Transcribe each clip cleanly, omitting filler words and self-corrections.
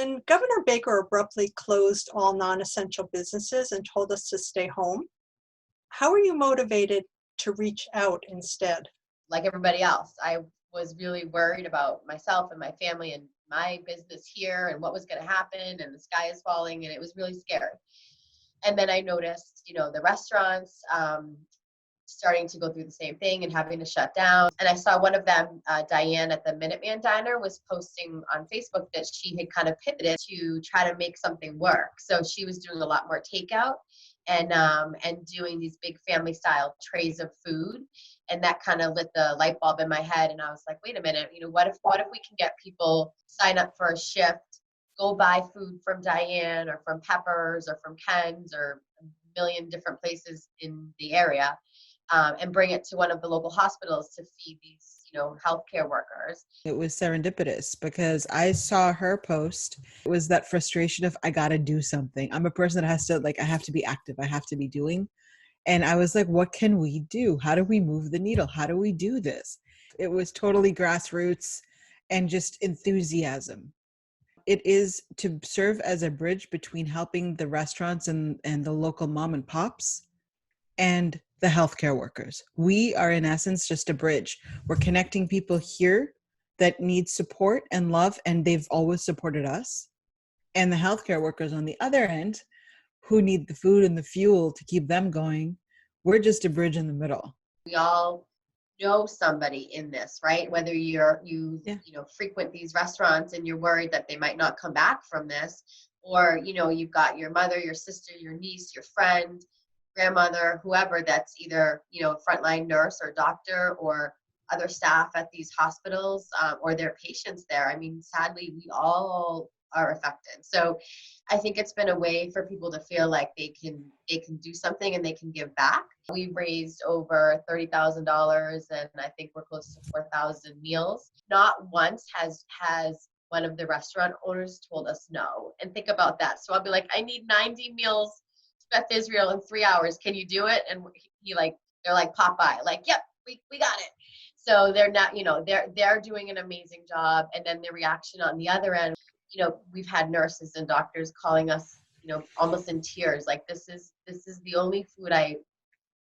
When Governor Baker abruptly closed all non-essential businesses and told us to stay home, how are you motivated to reach out instead? Like everybody else, I was really worried about myself and my family and my business here and what was going to happen, and the sky is falling, and it was really scary. And then I noticed, the restaurants starting to go through the same thing and having to shut down. And I saw one of them, Diane at the Minuteman Diner, was posting on Facebook that she had kind of pivoted to try to make something work. So she was doing a lot more takeout and doing these big family style trays of food. And that kind of lit the light bulb in my head. And I was like, wait a minute, what if we can get people sign up for a shift, go buy food from Diane or from Peppers or from Ken's or a million different places in the area, and bring it to one of the local hospitals to feed these, healthcare workers. It was serendipitous because I saw her post. It was that frustration of, I got to do something. I'm a person that has to, I have to be active. I have to be doing. And I was like, what can we do? How do we move the needle? How do we do this? It was totally grassroots and just enthusiasm. It is to serve as a bridge between helping the restaurants and the local mom and pops and the healthcare workers. We are in essence just a bridge. We're connecting people here that need support and love, and they've always supported us. And the healthcare workers on the other end who need the food and the fuel to keep them going. We're just a bridge in the middle. We all know somebody in this, right? Whether you frequent these restaurants and you're worried that they might not come back from this, or you've got your mother, your sister, your niece, your friend, grandmother, whoever that's either a frontline nurse or doctor or other staff at these hospitals, or their patients there. I mean, sadly, we all are affected. So I think it's been a way for people to feel like they can do something and they can give back. We raised over $30,000, and I think we're close to 4,000 meals. Not once has one of the restaurant owners told us no. And think about that. So I'll be like, I need 90 meals to Beth Israel in 3 hours. Can you do it? And they're like Popeye, yep, we got it. So they're not, they're doing an amazing job. And then the reaction on the other end, we've had nurses and doctors calling us, almost in tears, like this is the only food I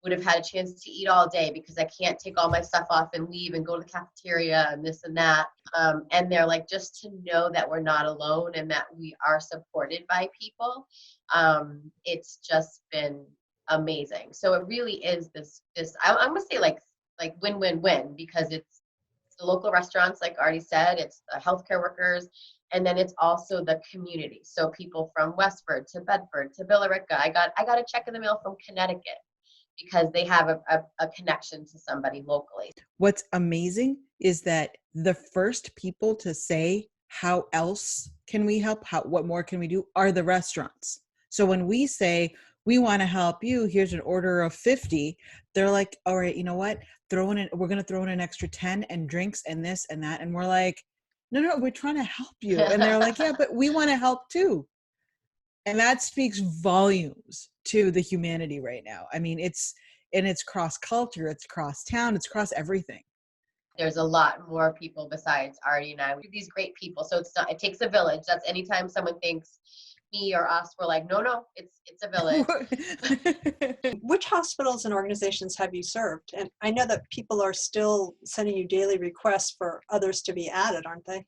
would have had a chance to eat all day because I can't take all my stuff off and leave and go to the cafeteria and this and that. And they're like, just to know that we're not alone and that we are supported by people. It's just been amazing. So it really is this, I'm going to say like win-win-win, because it's the local restaurants, like I already said, it's the healthcare workers, and then it's also the community. So people from Westford to Bedford to Billerica. I got a check in the mail from Connecticut because they have a connection to somebody locally. What's amazing is that the first people to say, how else can we help? What more can we do? Are the restaurants. So when we say, we want to help you, here's an order of 50, they're like, all right, you know what? We're going to throw in an extra 10 and drinks and this and that. And we're like, no, we're trying to help you. And they're like, yeah, but we want to help too. And that speaks volumes to the humanity right now. I mean, it's cross culture, it's cross town, it's cross everything. There's a lot more people besides Artie and I. We're these great people. So it takes a village. That's anytime someone thinks me or us, we're like, no, it's a village. Which hospitals and organizations have you served? And I know that people are still sending you daily requests for others to be added, aren't they?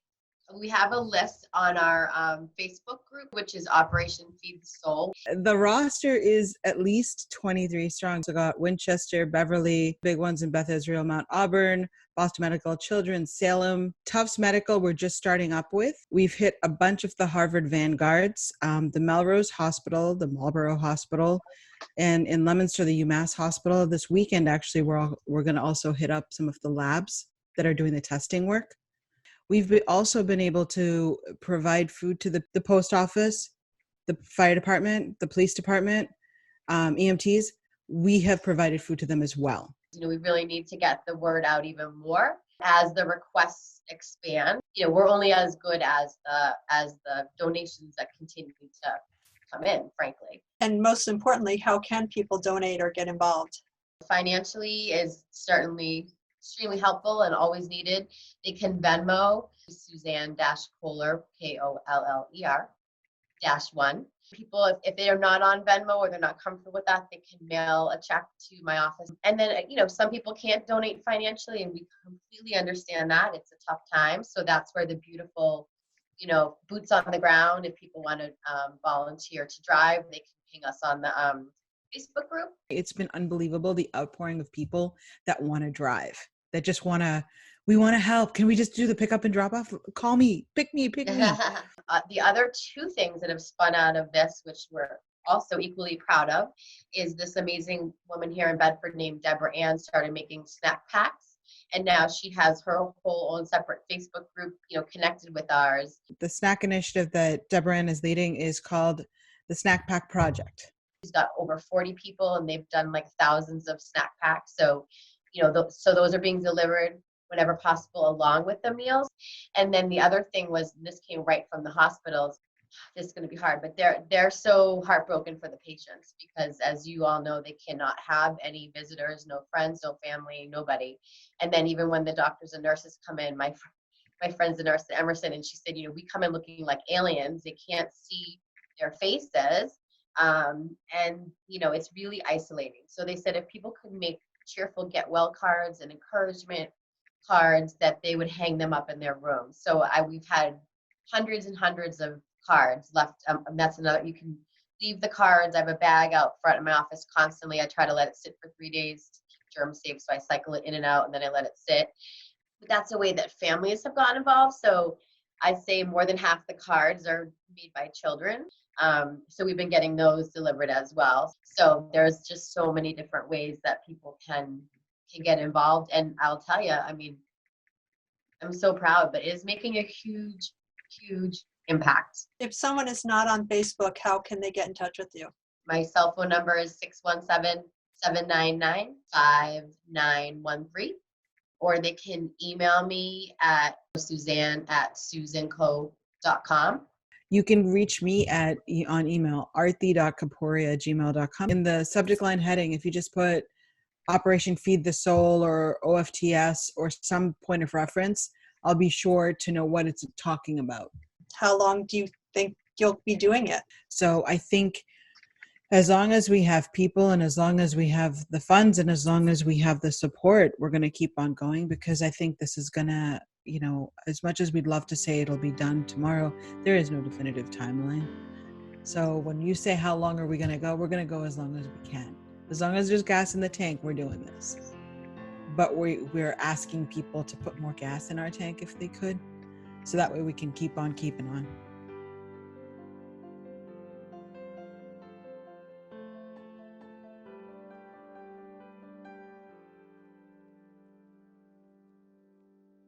We have a list on our Facebook group, which is Operation Feed the Soul. The roster is at least 23 strong. So got Winchester, Beverly, big ones in Beth Israel, Mount Auburn, Boston Medical, Children's, Salem. Tufts Medical, we're just starting up with. We've hit a bunch of the Harvard vanguards, the Melrose Hospital, the Marlborough Hospital, and in Leominster, the UMass Hospital. This weekend, actually, we're going to also hit up some of the labs that are doing the testing work. We've also been able to provide food to the post office, the fire department, the police department, EMTs. We have provided food to them as well. We really need to get the word out even more as the requests expand. We're only as good as the donations that continue to come in, frankly. And most importantly, how can people donate or get involved? Financially is certainly extremely helpful and always needed. They can Venmo Suzanne-Kohler, Koller -1. People, if they are not on Venmo or they're not comfortable with that, they can mail a check to my office. And then, some people can't donate financially, and we completely understand that. It's a tough time. So that's where the beautiful, boots on the ground, if people want to volunteer to drive, they can ping us on the Facebook group. It's been unbelievable, the outpouring of people that want to drive, that just we want to help. Can we just do the pick up and drop off? Call me, pick me. The other two things that have spun out of this, which we're also equally proud of, is this amazing woman here in Bedford named Deborah Ann started making snack packs. And now she has her whole own separate Facebook group, connected with ours. The snack initiative that Deborah Ann is leading is called the Snack Pack Project. She's got over 40 people, and they've done like thousands of snack packs. So, so those are being delivered whenever possible along with the meals. And then the other thing was, this came right from the hospitals. This is going to be hard, but they're so heartbroken for the patients because, as you all know, they cannot have any visitors, no friends, no family, nobody. And then even when the doctors and nurses come in, my friend's a nurse at Emerson, and she said, we come in looking like aliens. They can't see their faces. And it's really isolating. So they said if people could make cheerful get well cards and encouragement cards, that they would hang them up in their rooms. So we've had hundreds and hundreds of cards left. That's another, you can leave the cards. I have a bag out front in my office constantly. I try to let it sit for 3 days to keep germs safe. So I cycle it in and out, and then I let it sit. But that's a way that families have gotten involved. So I'd say more than half the cards are made by children. So we've been getting those delivered as well. So there's just so many different ways that people can get involved. And I'll tell you, I'm so proud, but it is making a huge, huge impact. If someone is not on Facebook, how can they get in touch with you? My cell phone number is 617-799-5913, or they can email me at suzanne@suzanco.com. You can reach me on email, arthi.kaporia@gmail.com. In the subject line heading, if you just put Operation Feed the Soul or OFTS or some point of reference, I'll be sure to know what it's talking about. How long do you think you'll be doing it? So I think as long as we have people, and as long as we have the funds, and as long as we have the support, we're going to keep on going, because I think this is going to, as much as we'd love to say it'll be done tomorrow, there is no definitive timeline. So when you say how long are we going to go, we're going to go as long as we can. As long as there's gas in the tank, we're doing this. But we're asking people to put more gas in our tank if they could, so that way we can keep on keeping on.